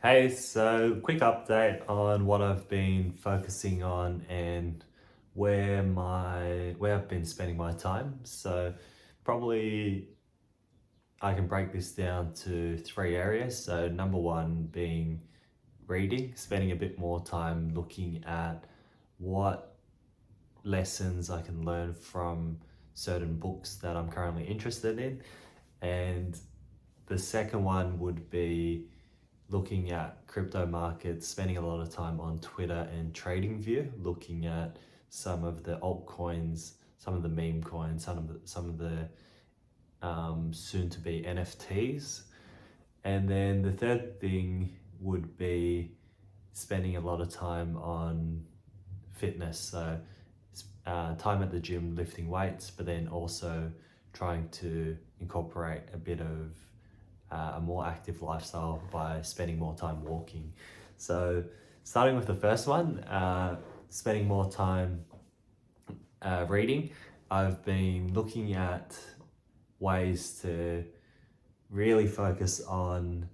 Hey, so quick update on what I've been focusing on and where I've been spending my time. So probably I can break this down to three areas. So number one being reading, spending a bit more time looking at what lessons I can learn from certain books that I'm currently interested in. And the second one would be looking at crypto markets, spending a lot of time on Twitter and TradingView, looking at some of the altcoins, some of the meme coins, some of the soon to be NFTs. And then the third thing would be spending a lot of time on fitness. So time at the gym lifting weights, but then also trying to incorporate a bit of a more active lifestyle by spending more time walking. So, starting with the first one, spending more time reading, I've been looking at ways to really focus on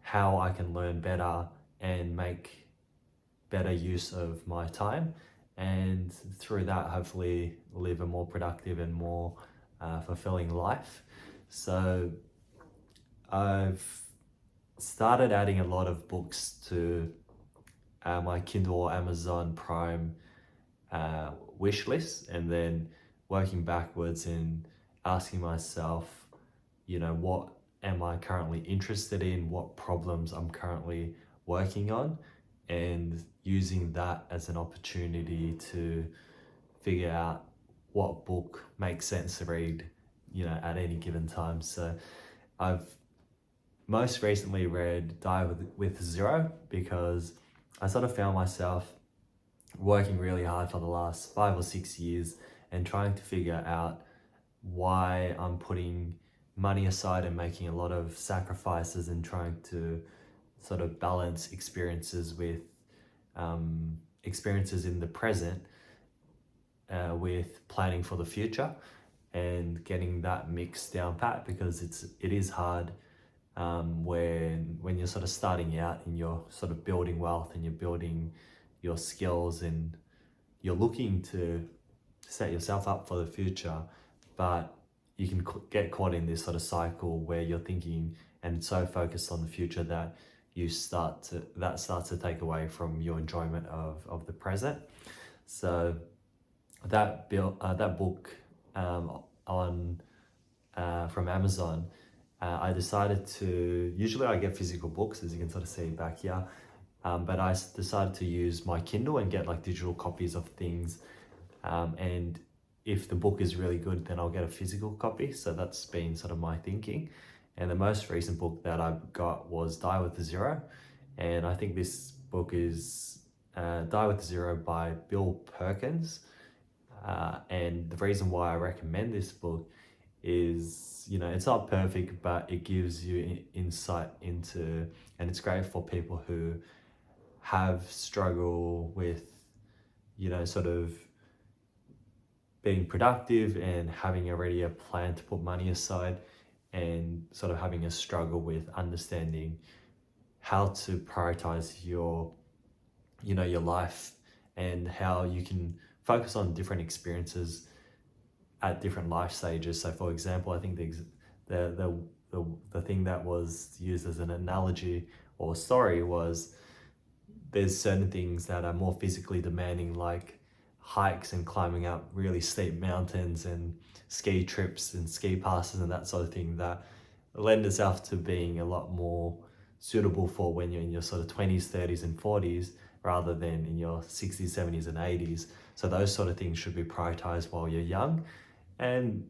how I can learn better and make better use of my time, and through that, hopefully, live a more productive and more fulfilling life. So, I've started adding a lot of books to my Kindle or Amazon Prime wish list, and then working backwards and asking myself, what am I currently interested in? What problems I'm currently working on? And using that as an opportunity to figure out what book makes sense to read, at any given time. So I've most recently read Die with Zero because I sort of found myself working really hard for the last 5 or 6 years and trying to figure out why I'm putting money aside and making a lot of sacrifices and trying to sort of balance experiences with experiences in the present with planning for the future and getting that mix down pat, because it is hard when you're sort of starting out and you're sort of building wealth and you're building your skills and you're looking to set yourself up for the future, but you can get caught in this sort of cycle where you're thinking and so focused on the future that that starts to take away from your enjoyment of the present. So that book on from Amazon, I decided to, usually I get physical books, as you can sort of see back here, but I decided to use my Kindle and get like digital copies of things. And if the book is really good, then I'll get a physical copy. So that's been sort of my thinking. And the most recent book that I got was Die with Zero. And I think this book is Die with Zero by Bill Perkins. And the reason why I recommend this book is, it's not perfect, but it gives you insight into, and it's great for people who have struggle with, sort of being productive and having already a plan to put money aside, and sort of having a struggle with understanding how to prioritize your life and how you can focus on different experiences at different life stages. So for example, I think the thing that was used as an analogy or story was, there's certain things that are more physically demanding, like hikes and climbing up really steep mountains and ski trips and ski passes and that sort of thing, that lend itself to being a lot more suitable for when you're in your sort of 20s, 30s and 40s, rather than in your 60s, 70s and 80s. So those sort of things should be prioritized while you're young. And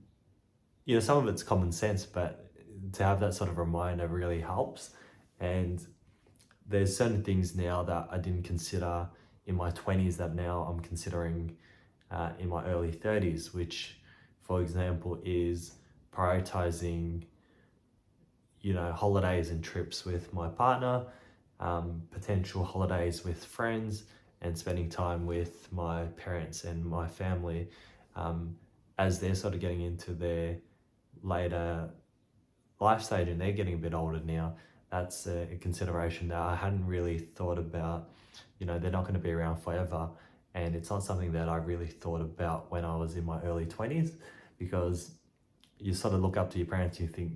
some of it's common sense, but to have that sort of reminder really helps. And there's certain things now that I didn't consider in my 20s that now I'm considering in my early 30s, which, for example, is prioritizing, holidays and trips with my partner, potential holidays with friends, and spending time with my parents and my family as they're sort of getting into their later life stage and they're getting a bit older now. that's a consideration that I hadn't really thought about. They're not going to be around forever, and it's not something that I really thought about when I was in my early 20s, because you sort of look up to your parents and you think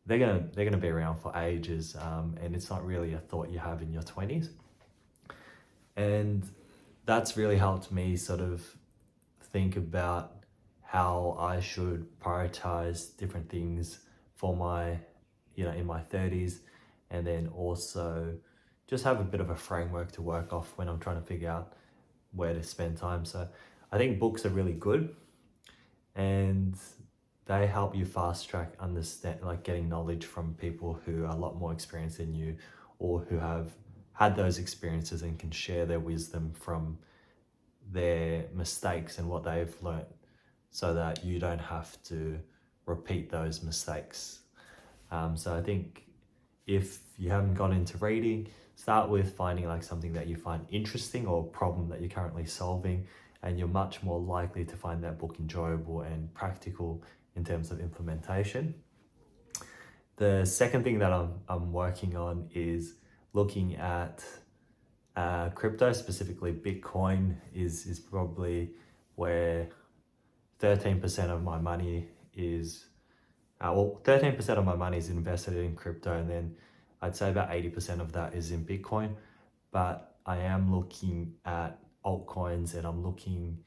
they're gonna be around for ages, and it's not really a thought you have in your 20s. And that's really helped me sort of think about how I should prioritize different things for in my 30s, and then also just have a bit of a framework to work off when I'm trying to figure out where to spend time. So I think books are really good, and they help you fast track understand, like getting knowledge from people who are a lot more experienced than you, or who have had those experiences and can share their wisdom from their mistakes and what they've learned, so that you don't have to repeat those mistakes. So I think if you haven't got into reading, start with finding like something that you find interesting or a problem that you're currently solving, and you're much more likely to find that book enjoyable and practical in terms of implementation. The second thing that I'm working on is looking at crypto, specifically Bitcoin is probably where 13% of my money is, 13% of my money is invested in crypto, and then I'd say about 80% of that is in Bitcoin. But I am looking at altcoins, and I'm looking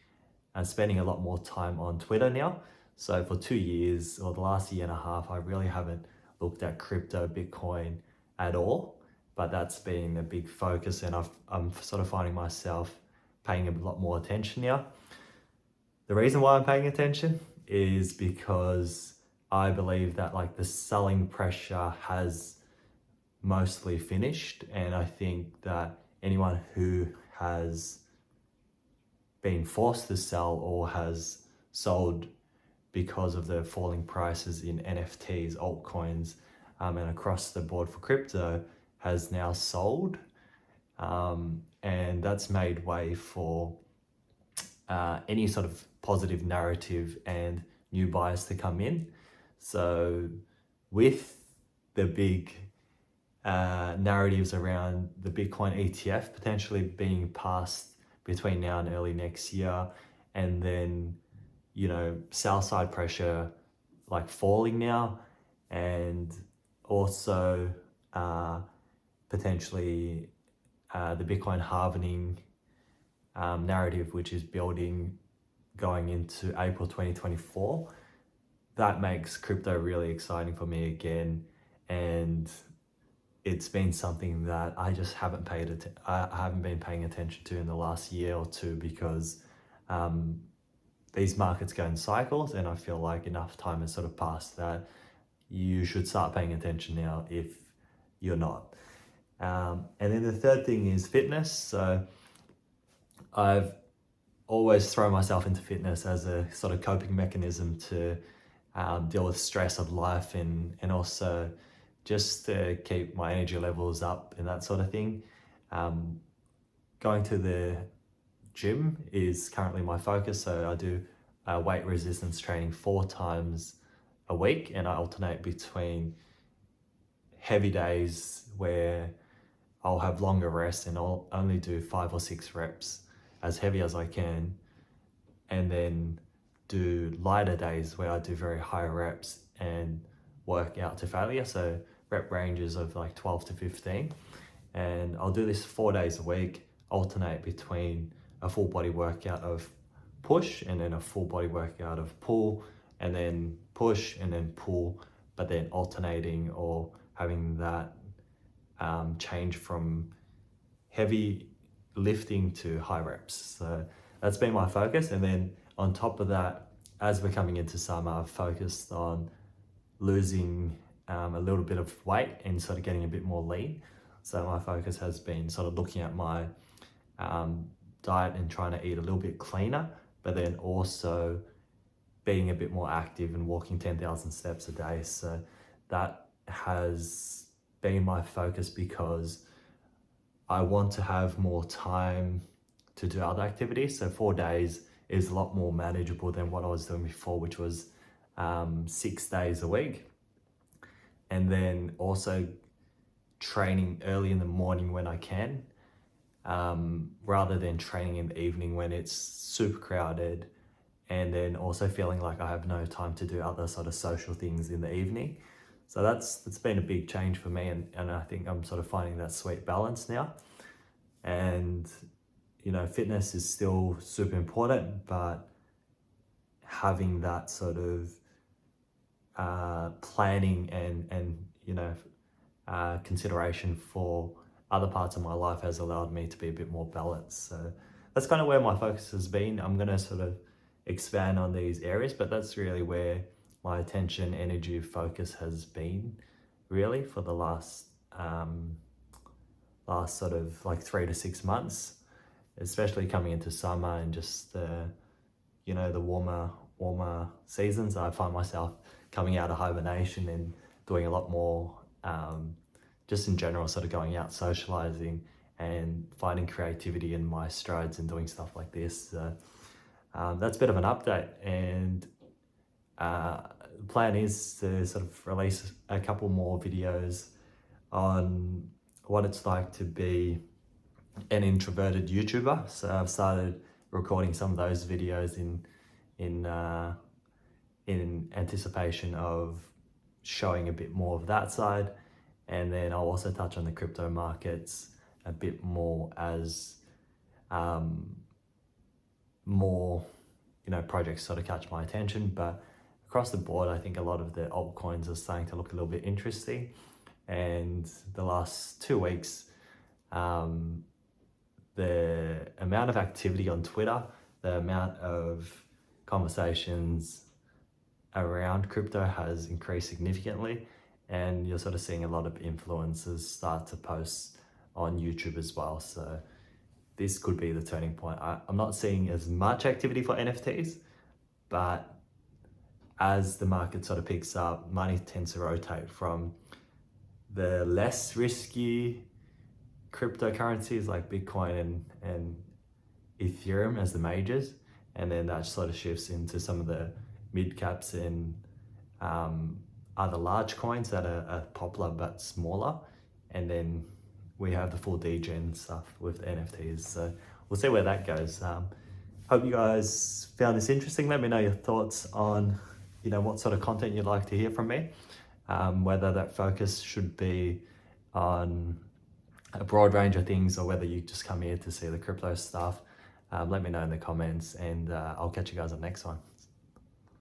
and spending a lot more time on Twitter now. So for 2 years, or the last year and a half, I really haven't looked at crypto, Bitcoin at all. But that's been a big focus, and I'm sort of finding myself paying a lot more attention now. The reason why I'm paying attention is because I believe that like the selling pressure has mostly finished, and I think that anyone who has been forced to sell or has sold because of the falling prices in NFTs, altcoins, and across the board for crypto has now sold. And that's made way for any sort of positive narrative and new buyers to come in. So with the big narratives around the Bitcoin ETF potentially being passed between now and early next year, and then sell side pressure like falling now, and also potentially the Bitcoin halvening narrative, which is building going into April 2024, that makes crypto really exciting for me again. And it's been something that I just haven't I haven't been paying attention to in the last year or two, because these markets go in cycles, and I feel like enough time has sort of passed that you should start paying attention now if you're not. And then the third thing is fitness. So I've always thrown myself into fitness as a sort of coping mechanism to deal with stress of life, and also just to keep my energy levels up and that sort of thing. Going to the gym is currently my focus, so I do weight resistance training 4 times a week, and I alternate between heavy days where I'll have longer rest and I'll only do 5 or 6 reps as heavy as I can, and then do lighter days where I do very high reps and work out to failure, so rep ranges of like 12 to 15. And I'll do this 4 days a week, alternate between a full body workout of push and then a full body workout of pull, and then push and then pull, but then alternating or having that change from heavy lifting to high reps. So that's been my focus. And then on top of that, as we're coming into summer, I've focused on losing a little bit of weight and sort of getting a bit more lean. So my focus has been sort of looking at my diet and trying to eat a little bit cleaner, but then also being a bit more active and walking 10,000 steps a day. So that has been my focus, because I want to have more time to do other activities. So 4 days is a lot more manageable than what I was doing before, which was 6 days a week. And then also training early in the morning when I can, rather than training in the evening when it's super crowded, and then also feeling like I have no time to do other sort of social things in the evening. So that's been a big change for me, and I think I'm sort of finding that sweet balance now. And fitness is still super important, but having that sort of planning and consideration for other parts of my life has allowed me to be a bit more balanced. So that's kind of where my focus has been. I'm going to sort of expand on these areas, but that's really where my attention, energy, focus has been really for the last sort of like 3 to 6 months, especially coming into summer and just the warmer seasons. I find myself coming out of hibernation and doing a lot more, just in general, sort of going out, socializing, and finding creativity in my strides and doing stuff like this. So that's a bit of an update, and the plan is to sort of release a couple more videos on what it's like to be an introverted YouTuber. So I've started recording some of those videos in anticipation of showing a bit more of that side, and then I'll also touch on the crypto markets a bit more as more projects sort of catch my attention. But across the board, I think a lot of the altcoins are starting to look a little bit interesting, and the last 2 weeks, the amount of activity on Twitter, the amount of conversations around crypto has increased significantly, and you're sort of seeing a lot of influencers start to post on YouTube as well. So this could be the turning point. I'm not seeing as much activity for NFTs, but as the market sort of picks up, money tends to rotate from the less risky cryptocurrencies like Bitcoin and Ethereum as the majors, and then that sort of shifts into some of the mid caps and other large coins that are popular but smaller, and then we have the full degen stuff with the NFTs. So we'll see where that goes. Hope you guys found this interesting. Let me know your thoughts on what sort of content you'd like to hear from me, whether that focus should be on a broad range of things or whether you just come here to see the crypto stuff. Let me know in the comments, and I'll catch you guys on the next one.